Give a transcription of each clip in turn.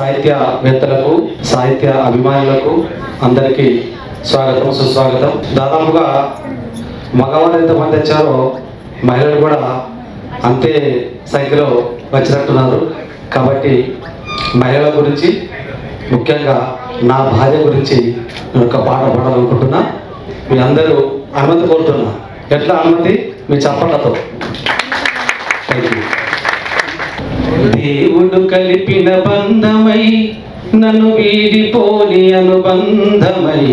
సాహిత్యవేత్తలకు సాహిత్య అభిమానులకు అందరికీ స్వాగతం సుస్వాగతం. దాదాపుగా మగవారు ఎంతమంది వచ్చారో మహిళలు కూడా అంతే సంఖ్యలో వచ్చినట్టున్నారు. కాబట్టి మహిళల గురించి ముఖ్యంగా నా భార్య గురించి నేను ఒక పాట పాడాలనుకుంటున్నా. మీ అందరూ అనుమతి కోరుతున్నా. ఎట్లా అనుమతి? మీ చప్పట్లతో. దేవుడు కలిపిన బంధమై నన్ను వీడిపోని అనుబంధమై,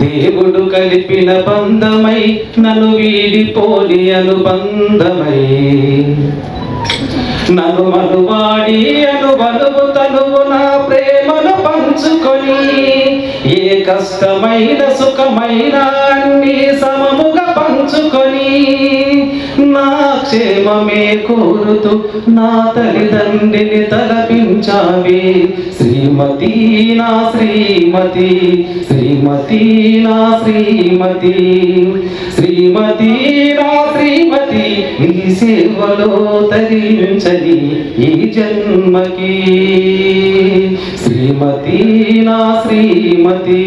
దేవుడు కలిపిన బంధమై నన్ను వీడిపోని అనుబంధమై, నన్ను మనువాడి అనుబలువు తనువు నా ప్రేమను పంచుకొని, ఏ కష్టమైన సుఖమైన అన్ని సమముగా పంచుకొని, నా క్షేమమే కోరుతూ నా తల్లిదండ్రిని తలపించావే శ్రీమతి నా శ్రీమతి, శ్రీమతి నా శ్రీమతి, శ్రీమతి నా శ్రీమతి, ఈ సేవలో తరించని ఈ జన్మకి, శ్రీమతి నా శ్రీమతి.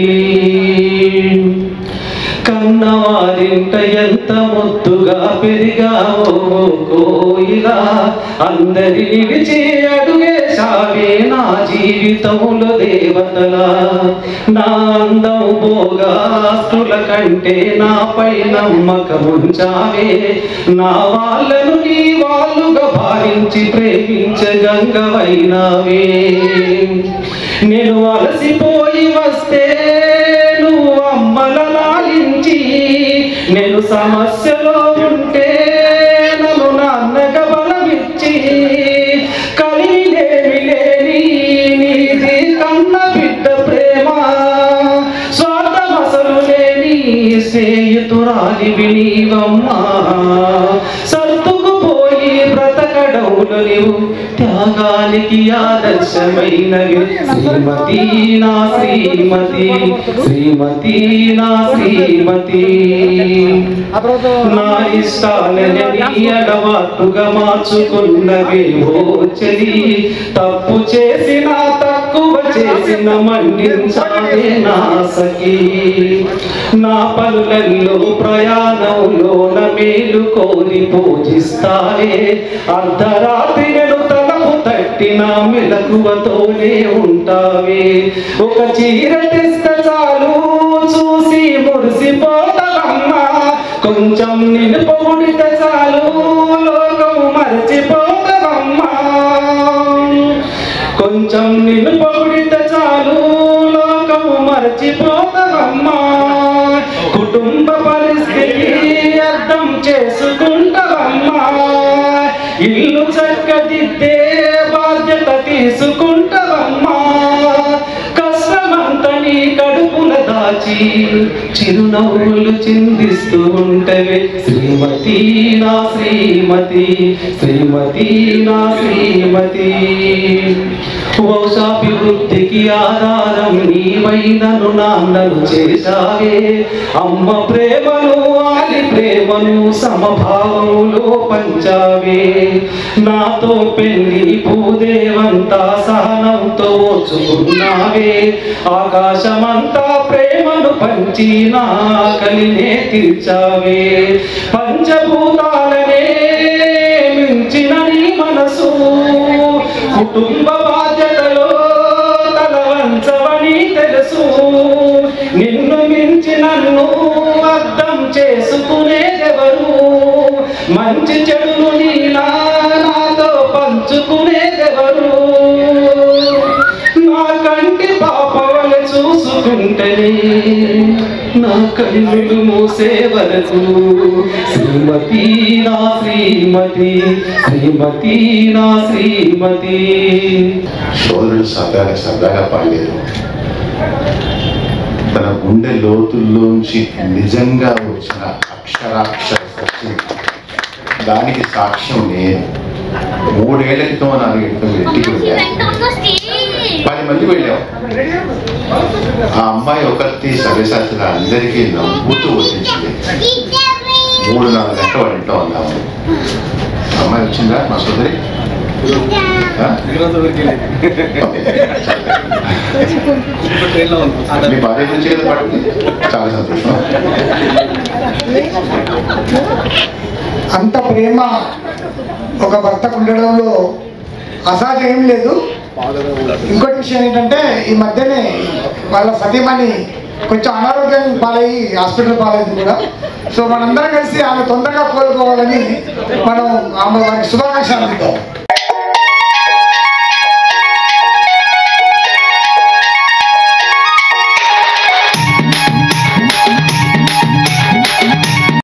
కన్నవారింట ఎంత ముద్దుగా పెరిగావో కోయిలా, అందరి విడిచి అడుగేశావే నా జీవితంలో దేవతలా, నా అందం భోగాస్తుల కంటే నాపై నమ్మకముంచావే, నా వాళ్ళను నీ వాళ్ళుగా భావించి ప్రేమించే గంగవైనావే, నేను అలసిపోయి వస్తే నువ్వు అమ్మల లాలించి, నేను సమస్యలో ఉంటే నన్ను నాన్నగా బలమిచ్చి, కలిలేమి లేని నీది కన్న బిడ్డ ప్రేమ, స్వార్థమసలు లేని స్నేహితురాలివి నీవమ్మా, సర్దుకుపోయి బ్రతకడవులు నీవు త్యాగానికి ఆదర్శమైనవి, శ్రీమతి నా శ్రీమతి, శ్రీమతి నా శ్రీమతి. నా ఇష్టాలని నీ అలవాటుగా మార్చుకున్నవే ఓ చెలి, తప్పు చేసిన తక్కువ చేసిన మండించాలే నా సఖి, నా పనులలో ప్రయాణంలోన మేలు కోరి పూజిస్తావే, అర్ధరాత్రి నేను తలపు తట్టిన మెలకువతోనే ఉంటావే, ఒక చీర తెస్తే చాలు చూసి మురిసిపోతావమ్మా, కొంచెం నిన్ను పొగిడితే చాలు లోకం మర్చిపోతావమ్మా, కొంచెం నిన్ను పొగిడితే చాలు లోకం మర్చిపోతావమ్మా, కుటుంబ పరిస్థితి అర్థం చేసుకుంటావమ్మా, ఇల్లు చక్కదిద్దే బాధ్యత తీసుకుంటావమ్మా, కష్టమంతా నీ కడుపుల దాచి చిరునవ్వులు చిందిస్తూ ఉంటవే, శ్రీమతి నా శ్రీమతి, శ్రీమతి నా శ్రీమతి. వంశాభివృద్ధికి ఆధారం నీవైనను నాన్నను చేశావే, అమ్మ ప్రేమను ఆలి ప్రేమను సమభావంలో పంచావే, నాతో పెళ్లి భూదేవంతా సహనంతో ఓచుకున్నావే, ఆకాశమంతా ప్రేమను పంచి నా కలినే తీర్చావే, పంచభూతాలనే మించిన నీ మనసు కుటుంబ బాధ్యతలో తలవంచవని తెలుసు, నిన్ను మించి నన్ను అర్థం చేసుకునేదెవరు, మంచి చెడును నీలా నాతో పంచుకునేదెవరు, నా కంటి పాపవల చూసుకుంటేనే నా కన్నులు మూసే వరకు, శ్రీమతి నా శ్రీమతి, శ్రీమతి నా శ్రీమతి. సోదరుడు సరదాగా పాడలేదు, తన గుండె లోతుల్లోంచి నిజంగా వచ్చిన అక్షరాక్షర సత్యం, దానికి సాక్ష్యం నేను 3 ఏళ్ల క్రితం 4 ఏళ్ల క్రితం ఇంటికి వెళ్ళాను. 10 మంది వెళ్ళాం. ఆ అమ్మాయి ఒకటి సవ్యసాచిగా అందరికీ నవ్వుతూ వచ్చింది. 3-4 గంటల వాళ్ళ ఇంట్లో ఉన్నాము. అమ్మాయి వచ్చిందా మా సోదరి? మీ భార్య గురించి కదా పడుతుంది, చాలా సంతోషం. అంత ప్రేమ ఒక భర్తకు ఉండడంలో అసహజం ఏం లేదు. ఇంకోటి విషయం ఏంటంటే ఈ మధ్యనే వాళ్ళ సతీమణి కొంచెం అనారోగ్యం పాలయ్యి హాస్పిటల్ పాలైంది కూడా. సో మనందరం కలిసి ఆమె తొందరగా కోలుకోవాలని మనం ఆమె వారికి శుభాకాంక్షలు అందుతాం.